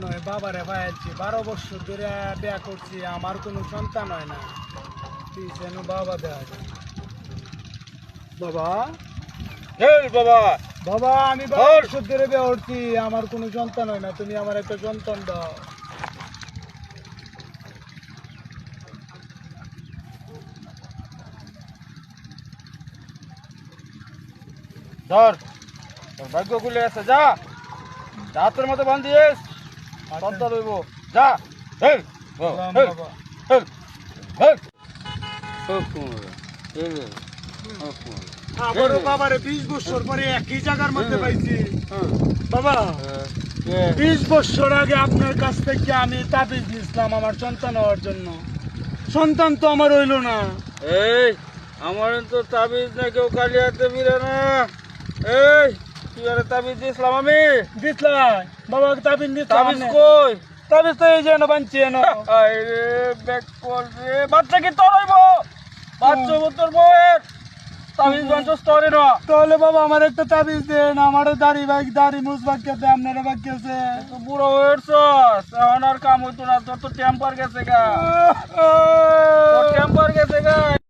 নয় বাবারে পাইছি 12 বছর ধরে বিয়া করছি আমার কোনো সন্তান হয় না তুই যেন বাবা দেয়া যায় বাবা হেল বাবা বাবা আমি 12 বছর ধরে বিয়া করছি আমার কোনো সন্তান হয় না তুমি আমার একটা সন্তান দাও ধর তোর ভাগ্য খুলে আছে যা রাতের মতো বান্ধিস সন্তান হইব যা হেল হেল বাবা হেল হেল আমারও বাবারে 20 বছর পরে একই জায়গার মধ্যে পাইছি বাবা 20 বছর আগে আপনার কাছ থেকে আমি তাবিজ নিয়েছিলাম আমার সন্তান হওয়ার জন্য সন্তান তো আমার হইল না এই আমার তো তাবিজ না কেউ কালি হাতে মিলে না এই তুই আরে তাবিজ দিয়েছিলাম আমি দিতলাই বাবা তাবিজ নিতাম তাবিজ কই তাবিজ তো এই যেন বানছি এনো আরে ব্যাক কল রে বাচ্চা কি তোর হইব বাচ্চা হইব তোর বউয়ের তাবিজ বাঞ্চস তোরে না তাহলে বাবা আমার একটা তাবিজ দেন আমারও দাড়ি মুছ বাক্যাতে আপনারা বাক্যাছে তুই বুড়ো হয়েছস এখন আর কাম হইতো না তোর তো টেম্পার গেছে গা তোর টেম্পার গেছে গা